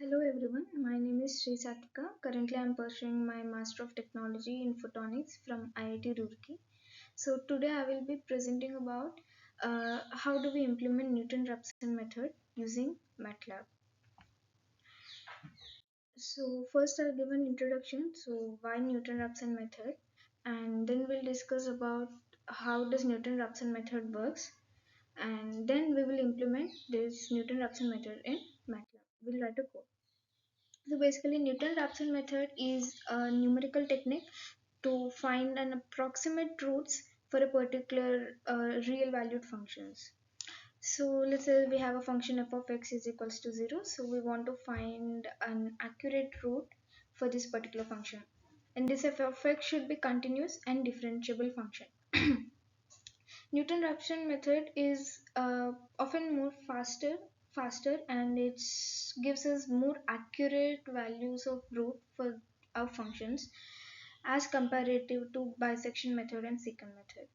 Hello everyone, my name is Satwika. Currently I am pursuing my Master of Technology in Photonics from IIT Roorkee. So today I will be presenting about how do we implement Newton-Rapson method using Matlab. So first I'll give an introduction, so why Newton-Rapson method, and then we'll discuss about how does Newton-Rapson method works, and then we will implement this Newton-Rapson method in Matlab. We'll write a code. So basically, Newton-Raphson method is a numerical technique to find an approximate roots for a particular real valued functions. So let's say we have a function f of x is equals to 0. So we want to find an accurate root for this particular function. And this f of x should be continuous and differentiable function. Newton-Raphson method is often more faster, and it gives us more accurate values of root for our functions as comparative to bisection method and secant method.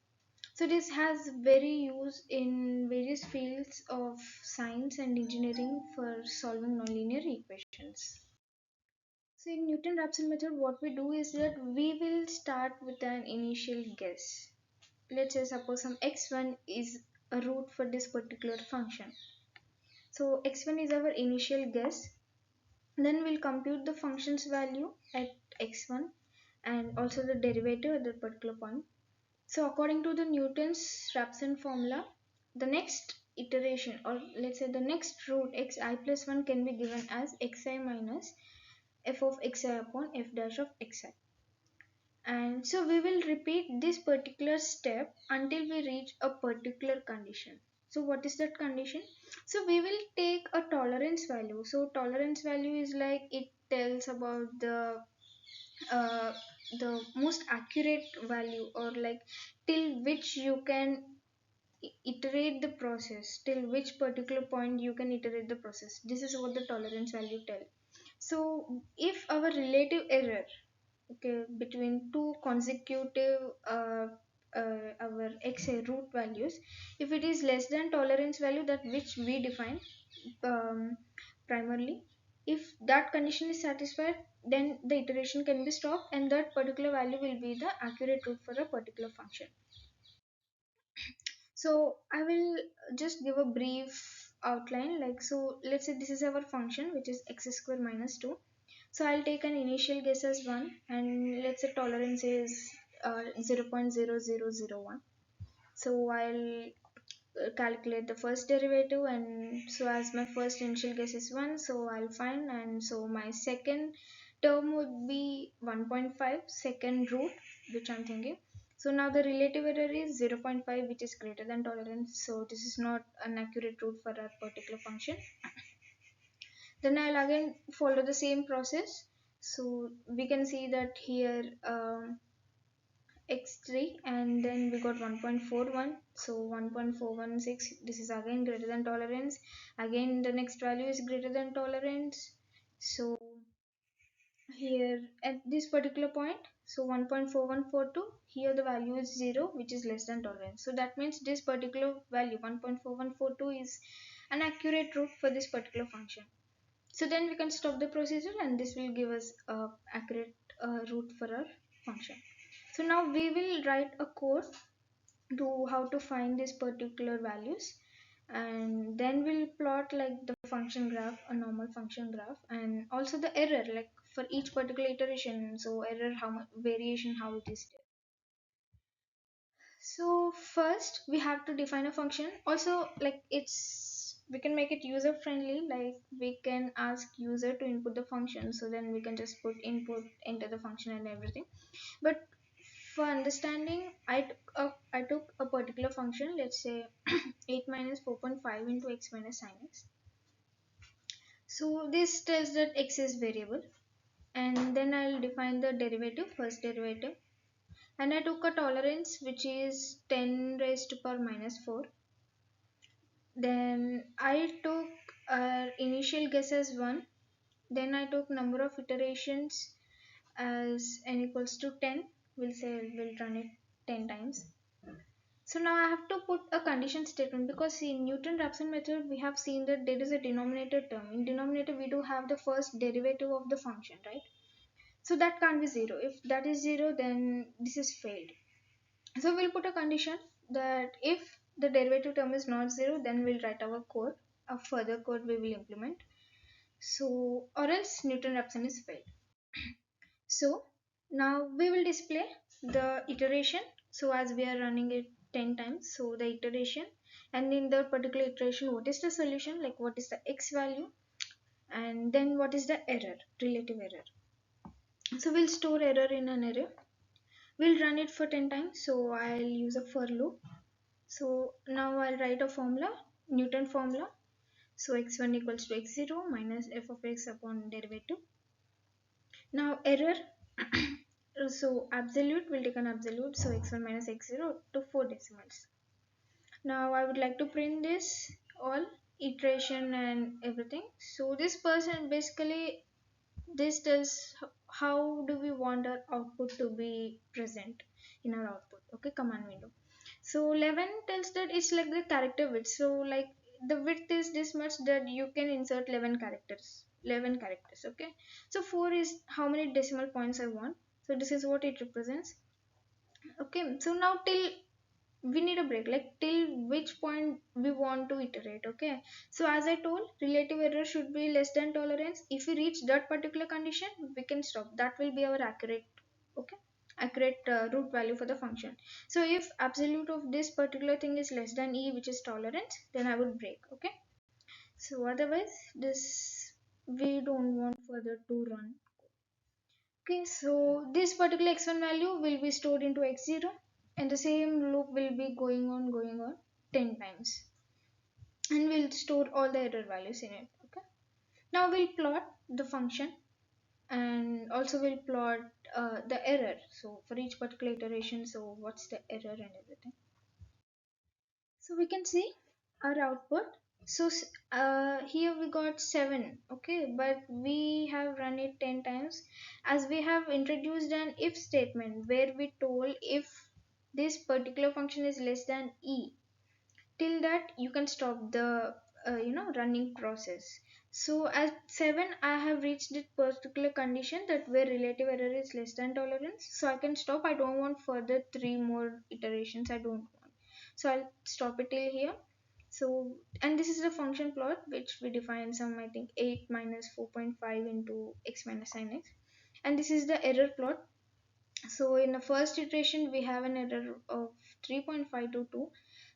So this has very use in various fields of science and engineering for solving nonlinear equations. So in Newton-Raphson method, what we do is that we will start with an initial guess. Let's say suppose some x1 is a root for this particular function. So x1 is our initial guess. Then we'll compute the function's value at x1 and also the derivative at that particular point. So according to the Newton's Rapson formula, the next iteration, or let's say the next root xi plus 1, can be given as xi minus f of xi upon f dash of xi. And so we will repeat this particular step until we reach a particular condition. So what is that condition? So we will take a tolerance value. So tolerance value is like it tells about uh, the most accurate value, or like till which you can iterate the process, till which particular point you can iterate the process. This is what the tolerance value tell. So if our relative error, okay, between two consecutive our xa root values, if it is less than tolerance value that which we define primarily, if that condition is satisfied, then the iteration can be stopped and that particular value will be the accurate root for a particular function. So I will just give a brief outline. Like, so let's say this is our function which is x square minus 2. So I'll take an initial guess as 1, and let's say tolerance is 0.0001. So I'll calculate the first derivative, and so as my first initial guess is 1, so I'll find, and so my second term would be 1.5 second root, which I'm thinking. So now the relative error is 0.5, which is greater than tolerance, so this is not an accurate root for a particular function. Then I'll again follow the same process. So we can see that here x3, and then we got 1.41, so 1.416, this is again greater than tolerance. Again the next value is greater than tolerance. So here at this particular point, so 1.4142, here the value is 0, which is less than tolerance. So that means this particular value 1.4142 is an accurate root for this particular function. So then we can stop the procedure, and this will give us a accurate root for our function. So now we will write a code to how to find these particular values, and then we'll plot like the function graph, a normal function graph, and also the error, like for each particular iteration, so error, how much variation, how it is there. So first we have to define a function. Also, like, it's, we can make it user friendly, like we can ask user to input the function, so then we can just put input, enter the function and everything. But for understanding, I took a particular function, let's say 8 minus 4.5 into x minus sin x. So this tells that x is variable, and then I'll define the derivative, first derivative, and I took a tolerance which is 10 raised to power minus 4. Then I took initial guess as 1. Then I took number of iterations as n equals to 10. We'll say we'll run it 10 times. So now I have to put a condition statement, because in Newton-Raphson method we have seen that there is a denominator term. In denominator we do have the first derivative of the function, right? So that can't be 0. If that is 0, then this is failed. So we'll put a condition that if the derivative term is not 0, then we'll write our code. A further code we will implement. So, or else Newton-Raphson is failed. So now we will display the iteration. So as we are running it 10 times, so the iteration, and in the particular iteration what is the solution, like what is the x value, and then what is the error, relative error. So we'll store error in an array. We'll run it for 10 times. So I'll use a for loop. So now I'll write a formula, Newton formula. So x1 equals to x0 minus f of x upon derivative. Now error, so absolute, will take an absolute, so x1 minus x0 to 4 decimals. Now I would like to print this all iteration and everything. So this person basically, this tells how do we want our output to be present in our output, okay, command window. So 11 tells that it's like the character width. So like the width is this much that you can insert 11 characters, okay. So 4 is how many decimal points I want, so this is what it represents, okay. So now till we need a break, like till which point we want to iterate, okay. So as I told, relative error should be less than tolerance. If we reach that particular condition, we can stop. That will be our accurate, okay, accurate root value for the function. So if absolute of this particular thing is less than e, which is tolerance, then I would break, okay. So otherwise this we don't want further to run. Okay, so this particular x1 value will be stored into x0, and the same loop will be going on 10 times, and we'll store all the error values in it, okay. Now we'll plot the function, and also we'll plot the error, so for each particular iteration, so what's the error and everything. So we can see our output. So here we got 7, okay, but we have run it 10 times, as we have introduced an if statement where we told if this particular function is less than e, till that you can stop the running process. So at 7 I have reached this particular condition that where relative error is less than tolerance, so I can stop. I don't want further 3 more iterations, I don't want, so I'll stop it till here. So, and this is the function plot which we define some, I think 8 minus 4.5 into x minus sin x, and this is the error plot. So in the first iteration we have an error of 3.522,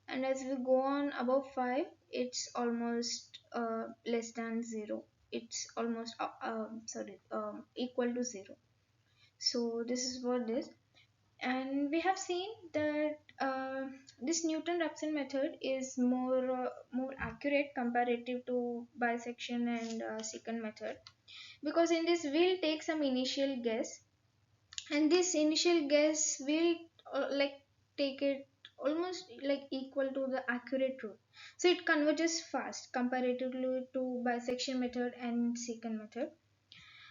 and as we go on above 5, it's almost less than 0. It's almost equal to 0. So this is what this, and we have seen that this Newton-Raphson method is more accurate comparative to bisection and secant method, because in this we'll take some initial guess, and this initial guess will like take it almost like equal to the accurate root, so it converges fast comparatively to bisection method and secant method.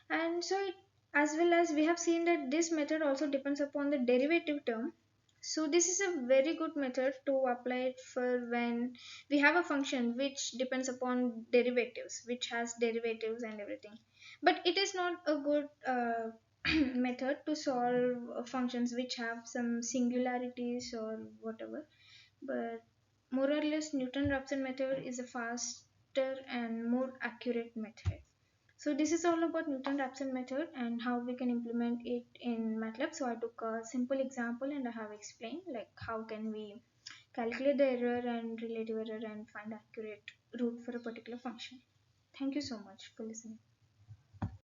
And so it, as well as we have seen that this method also depends upon the derivative term. So this is a very good method to apply it for when we have a function which depends upon derivatives, which has derivatives and everything, but it is not a good method to solve functions which have some singularities or whatever. But more or less Newton-Raphson method is a faster and more accurate method. So this is all about Newton-Raphson method and how we can implement it in Matlab. So I took a simple example and I have explained like how can we calculate the error and relative error and find accurate root for a particular function. Thank you so much for listening.